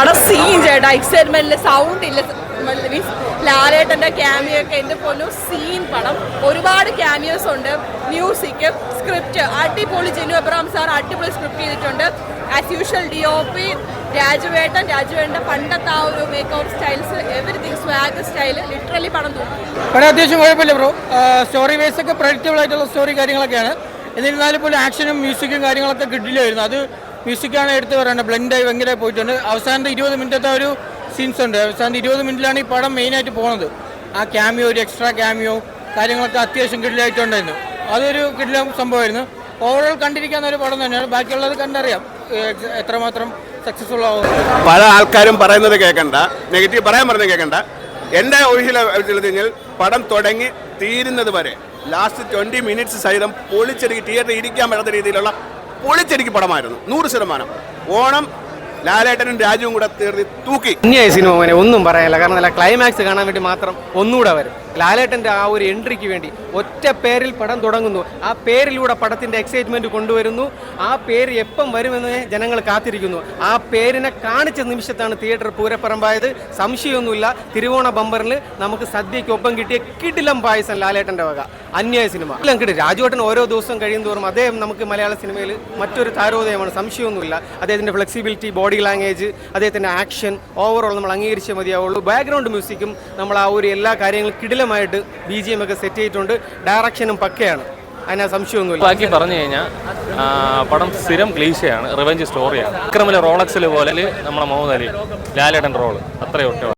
പടം സീൻ ചേട്ടാ, എക്സൈറ്റ്മെന്റിൽ സൗണ്ട് ഇല്ല. മീൻസ് ലാലേട്ടൻ്റെ ക്യാമിയോ ഒക്കെ എൻ്റെ പോലും സീൻ പടം. ഒരുപാട് ക്യാമിയോസ് ഉണ്ട്. മ്യൂസിക്, സ്ക്രിപ്റ്റ് അടിപൊളി. ജിനു എബ്രഹാം സാർ അടിപൊളി സ്ക്രിപ്റ്റ് ചെയ്തിട്ടുണ്ട്. ആസ് യൂഷ്വൽ DOP രാജുവേട്ടൻ്റെ പണ്ടത്തെ ആ ഒരു make over styles, everything, swag style, literally പടം തോന്നും. പടം അത്യാവശ്യം കുഴപ്പമില്ല ബ്രോ. സ്റ്റോറി വൈസ് ഒക്കെ പ്രഡിക്റ്റബിൾ ആയിട്ടുള്ള സ്റ്റോറി കാര്യങ്ങളൊക്കെയാണ്. എന്നിരുന്നാലും പോലും ആക്ഷനും മ്യൂസിക്കും കാര്യങ്ങളൊക്കെ കിട്ടില്ലായിരുന്നു. അത് മ്യൂസിക്കാണ് എടുത്ത് പറയേണ്ടത്. ബ്ലെൻഡായി ഭയങ്കര പോയിട്ടുണ്ട്. അവസാനത്തെ 20 മിനിറ്റത്തെ ഒരു സീൻസ് ഉണ്ട്. അവസാനത്തെ 20 മിനിറ്റിലാണ് ഈ പടം മെയിനായിട്ട് പോകുന്നത്. ആ ക്യാമിയോ, ഒരു എക്സ്ട്രാ ക്യാമിയോ കാര്യങ്ങളൊക്കെ അത്യാവശ്യം കിടിലായിട്ടുണ്ടായിരുന്നു. അതൊരു കിടില സംഭവമായിരുന്നു. ഓവറോൾ കണ്ടിരിക്കാവുന്ന ഒരു പടം തന്നെയാണ്. ബാക്കിയുള്ളത് കണ്ടറിയാം എത്രമാത്രം സക്സസ്ഫുൾ ആവും. പല ആൾക്കാരും പറയുന്നത് കേൾക്കണ്ട, നെഗറ്റീവ് പറയാൻ പറഞ്ഞത് കേൾക്കണ്ട. എൻ്റെ ഒഴിച്ചിൽ പടം തുടങ്ങി തീരുന്നത് വരെ ലാസ്റ്റ് 20 മിനിറ്റ്സ് സഹിതം പൊളിച്ചെടുക്കി തിയേറ്ററിൽ ഇരിക്കാൻ പറ്റാത്ത രീതിയിലുള്ള പൊളിച്ചെടുക്കി പടമായിരുന്നു. 100%. ഓണം ലാലേട്ടനും രാജുവും കൂടെ തീർത്തി തൂക്കി. അന്യായ സിനിമ അങ്ങനെ ഒന്നും പറയാനില്ല. കാരണം നല്ല ക്ലൈമാക്സ് കാണാൻ വേണ്ടി മാത്രം ഒന്നുകൂടെ വരും. ലാലേട്ടൻ്റെ ആ ഒരു എൻട്രിക്ക് വേണ്ടി ഒറ്റ പേരിൽ പടം തുടങ്ങുന്നു. ആ പേരിലൂടെ പടത്തിൻ്റെ എക്സൈറ്റ്മെൻറ്റ് കൊണ്ടുവരുന്നു. ആ പേര് എപ്പം വരുമെന്ന് ജനങ്ങൾ കാത്തിരിക്കുന്നു. ആ പേരിനെ കാണിച്ച നിമിഷത്താണ് തിയേറ്റർ പൂരപ്പറമ്പായത്. സംശയമൊന്നുമില്ല. തിരുവോണ ബമ്പറിൽ നമുക്ക് സദ്യയ്ക്കൊപ്പം കിട്ടിയ കിടിലം പായസം ലാലേട്ടൻ്റെ വക. അന്യായ സിനിമ എല്ലാം കിട്ടും. രാജുവേട്ടൻ ഓരോ ദിവസം കഴിയുന്തോറും അദ്ദേഹം നമുക്ക് മലയാള സിനിമയിൽ മറ്റൊരു താരോദയമാണ്. സംശയമൊന്നുമില്ല. അദ്ദേഹത്തിൻ്റെ ഫ്ലെക്സിബിലിറ്റി, ബോഡി ലാംഗ്വേജ്, അദ്ദേഹത്തിൻ്റെ ആക്ഷൻ, ഓവറോൾ നമ്മൾ അംഗീകരിച്ചേ മതിയാവുള്ളൂ. ബാക്ക്ഗ്രൗണ്ട് മ്യൂസിക്കും നമ്മൾ ആ ഒരു എല്ലാ കാര്യങ്ങളും കിടിലമായിട്ട് BGM ഒക്കെ സെറ്റ് ചെയ്തിട്ടുണ്ട്. ഡയറക്ഷനും പക്കയാണ്. അതിനാ സംശയമൊന്നുമില്ല. ബാക്കി പറഞ്ഞു കഴിഞ്ഞാൽ പടം സ്ഥിരം ക്ലീശയാണ്, റിവെഞ്ച് സ്റ്റോറിയാണ്. വിക്രമിലെ റോളക്സിൽ പോലെ നമ്മുടെ മുഹമ്മദ് അലി ലാലേട്ടൻ റോള് അത്രയും ഒറ്റ